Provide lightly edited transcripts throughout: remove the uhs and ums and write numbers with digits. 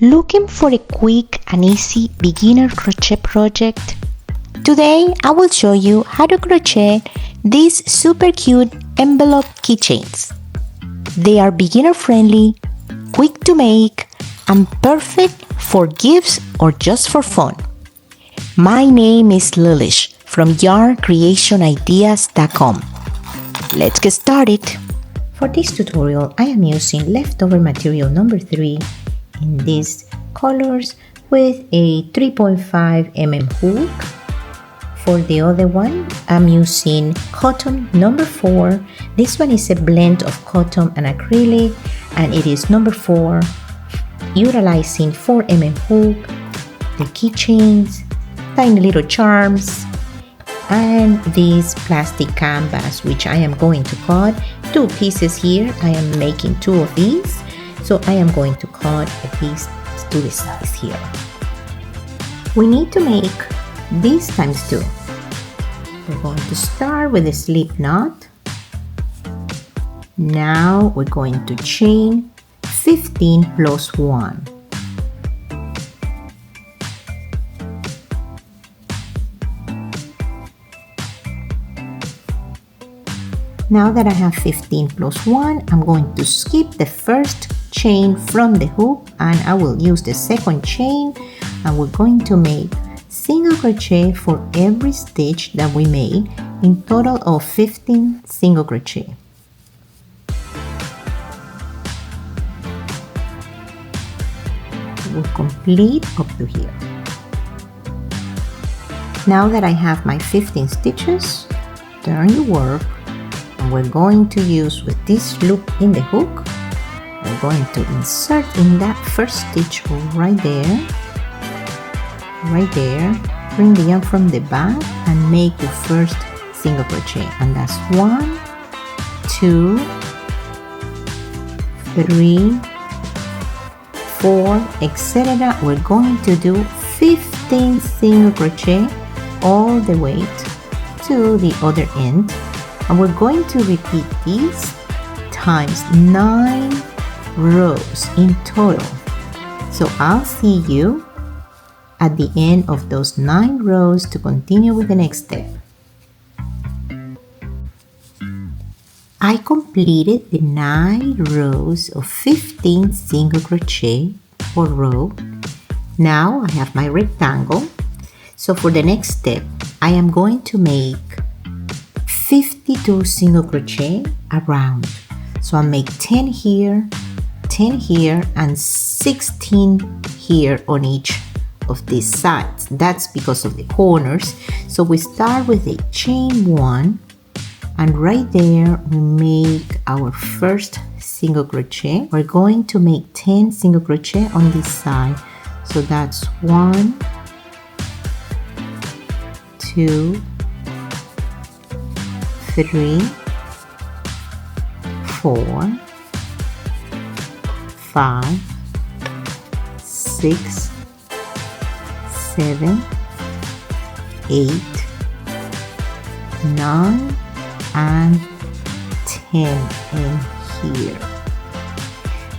Looking for a quick and easy beginner crochet project? Today I will show you how to crochet these super cute envelope keychains. They are beginner friendly, quick to make, and perfect for gifts or just for fun. My name is Lilish from yarncreationideas.com. Let's get started. For this tutorial, I am using leftover material number 3 in these colors with a 3.5 mm hook. For the other one, I'm using cotton number 4. This one is a blend of cotton and acrylic, and it is number 4, utilizing 4 mm hook, the keychains, tiny little charms, and this plastic canvas, which I am going to cut 2 pieces here. I am making 2 of these, so I am going to cut a piece to the size here. We need to make this times 2. We're going to start with a slip knot. Now we're going to chain 15 plus 1. Now that I have 15 plus 1, I'm going to skip the first chain from the hook and I will use the second chain, and we're going to make single crochet for every stitch that we made, in total of 15 single crochet. We'll complete up to here. Now that I have my 15 stitches, turn your work, and we're going to use with this loop in the hook, we're going to insert in that first stitch right there, bring the yarn from the back and make your first single crochet, and that's 1, 2, 3, 4, etc. We're going to do 15 single crochet all the way to the other end, and we're going to repeat these times 9 rows in total. So I'll see you at the end of those 9 rows to continue with the next step. I completed the 9 rows of 15 single crochet per row. Now I have my rectangle. So for the next step, I am going to make 52 single crochet around. So I'll make 10 here, 10 here, and 16 here on each of these sides. That's because of the corners. So we start with a chain 1, and right there we make our first single crochet. We're going to make 10 single crochet on this side. So that's 1, 2, 3, 4, 5, 6, 7, 8, 9, and 10 in here.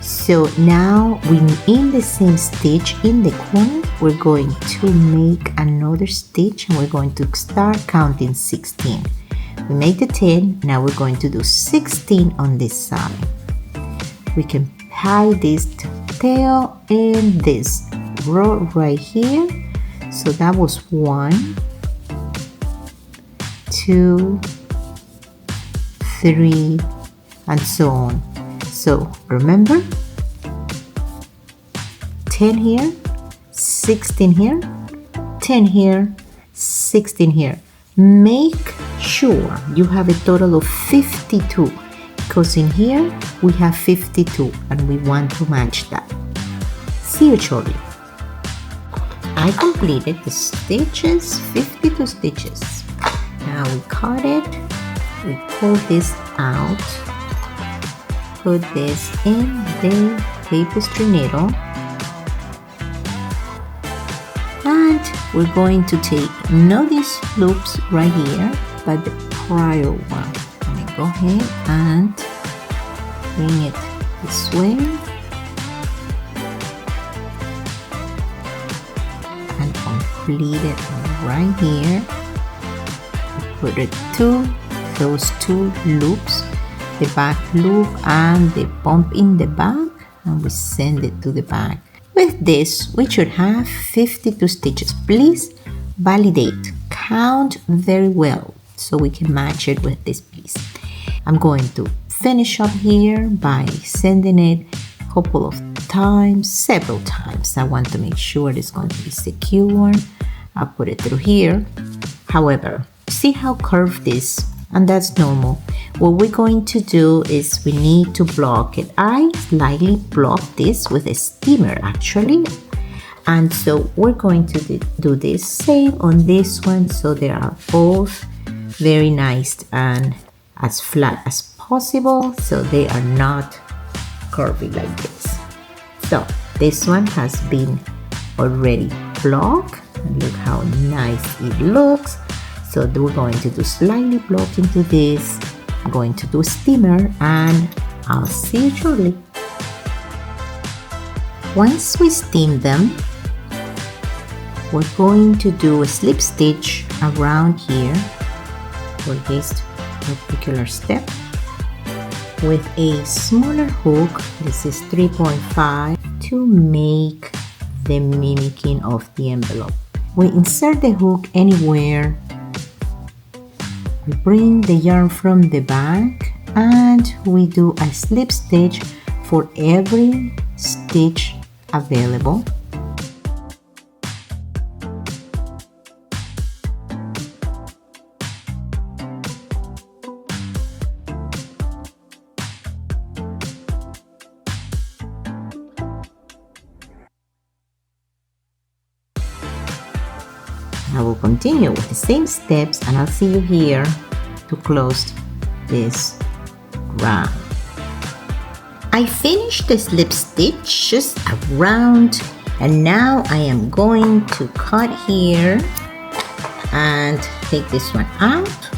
So now we're in the same stitch in the corner. We're going to make another stitch, and we're going to start counting 16. We made the 10, now we're going to do 16 on this side. We can tie this tail in this row right here. So that was 1, 2, 3, and so on. So remember, 10 here, 16 here, 10 here, 16 here. Make sure you have a total of 52, because in here we have 52 and we want to match that. See you shortly. I completed the stitches, 52 stitches. Now we cut it, we pull this out, put this in the tapestry needle, and we're going to take not these loops right here, but the prior one. Let me go ahead and bring it this way, complete it right here. Put it to those two loops, the back loop and the bump in the back, and we send it to the back. With this, we should have 52 stitches. Please validate, count very well so we can match it with this piece. I'm going to finish up here by sending it a couple of times, several times. I want to make sure it's going to be secure. I'll put it through here. However, see how curved it is, and that's normal. What we're going to do is we need to block it. I slightly blocked this with a steamer actually, and so we're going to do this same on this one, so they are both very nice and as flat as possible, so they are not curvy like this. So this one has been already blocked. Look how nice it looks. So we're going to do slightly block into this. I'm going to do steamer, and I'll see you shortly. Once we steam them, we're going to do a slip stitch around here for this particular step with a smaller hook. This is 3.5 to make the mimicking of the envelope. We insert the hook anywhere. We bring the yarn from the back and we do a slip stitch for every stitch available. I will continue with the same steps, and I'll see you here to close this round. I finished the slip stitches around, and now I am going to cut here and take this one out,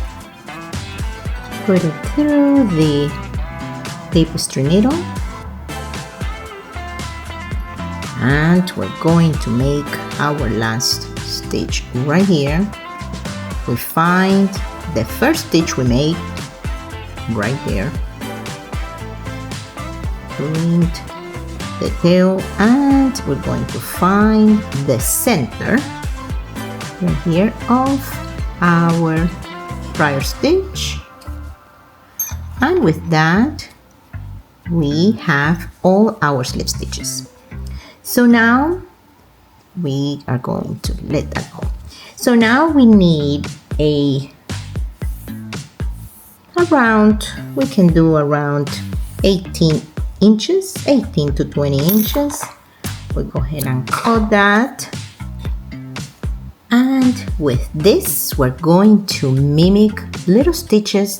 put it through the tapestry needle, and we're going to make our last stitch right here. We find the first stitch we made right there, print the tail, and we're going to find the center right here of our prior stitch, and with that we have all our slip stitches. So now we are going to let that go. So now we need around, we can do around 18 inches, 18 to 20 inches. We'll go ahead and cut that. And with this, we're going to mimic little stitches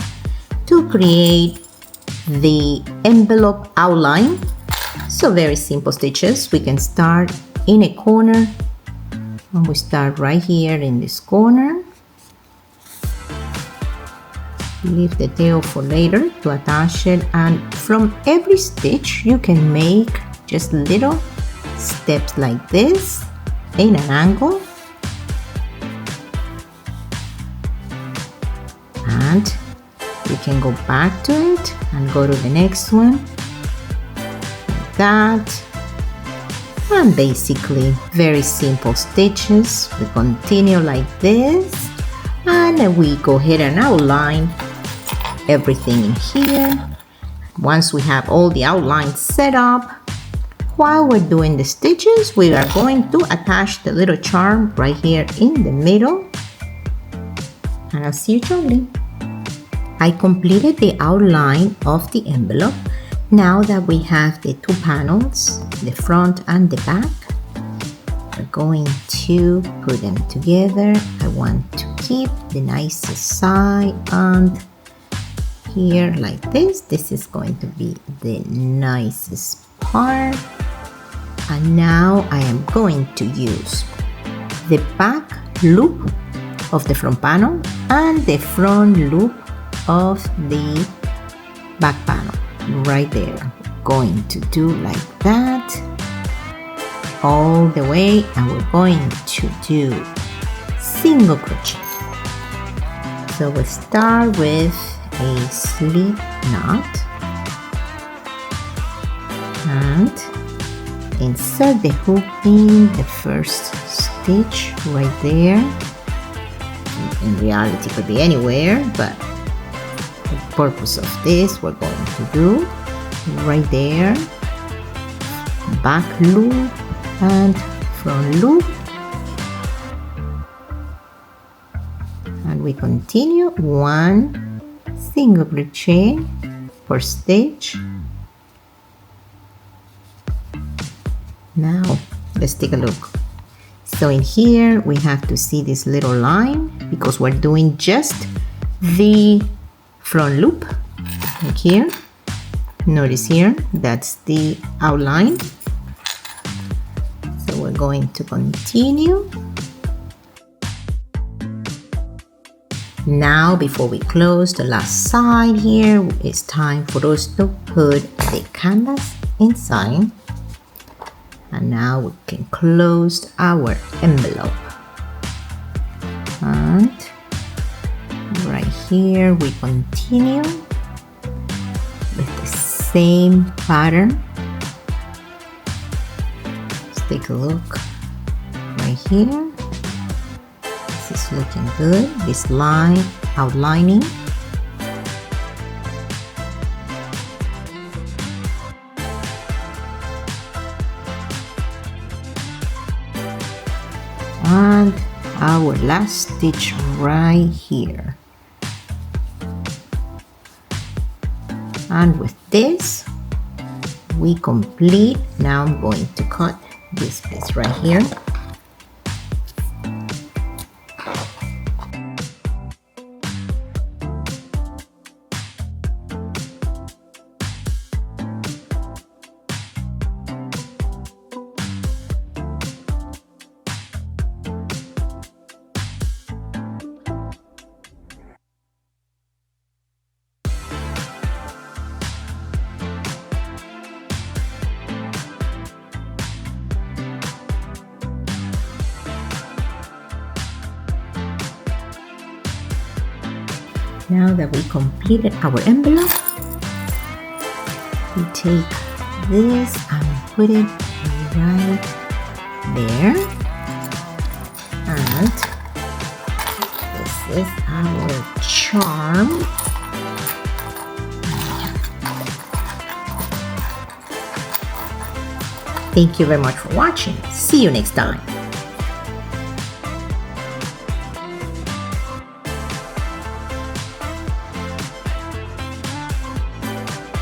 to create the envelope outline. So very simple stitches. We can start in a corner, and we start right here in this corner. Leave the tail for later to attach it, and from every stitch you can make just little steps like this in an angle, and you can go back to it and go to the next one like that. And basically very simple stitches. We continue like this, and we go ahead and outline everything in here. Once we have all the outlines set up, while we're doing the stitches, we are going to attach the little charm right here in the middle, and I'll see you shortly. I completed the outline of the envelope. Now that we have the two panels, the front and the back, we're going to put them together. I want to keep the nicest side on here like this. This is going to be the nicest part. And now I am going to use the back loop of the front panel and the front loop of the back panel right there. Going to do like that, all the way, and we're going to do single crochet. So we'll start with a slip knot and insert the hook in the first stitch right there. In reality, it could be anywhere, but for the purpose of this, we're going to do right there, back loop and front loop, and we continue 1 single crochet per stitch. Now let's take a look. So in here we have to see this little line because we're doing just the front loop. Like here, notice here, that's the outline. So we're going to continue. Now before we close the last side here, it's time for us to put the canvas inside. And now we can close our envelope. And right here we continue with the same pattern. Let's take a look right here. This is looking good. This line outlining. And our last stitch right here. And with this we complete. Now I'm going to cut this piece right here. Now that we completed our envelope, we take this and put it right there. And this is our charm. Thank you very much for watching. See you next time.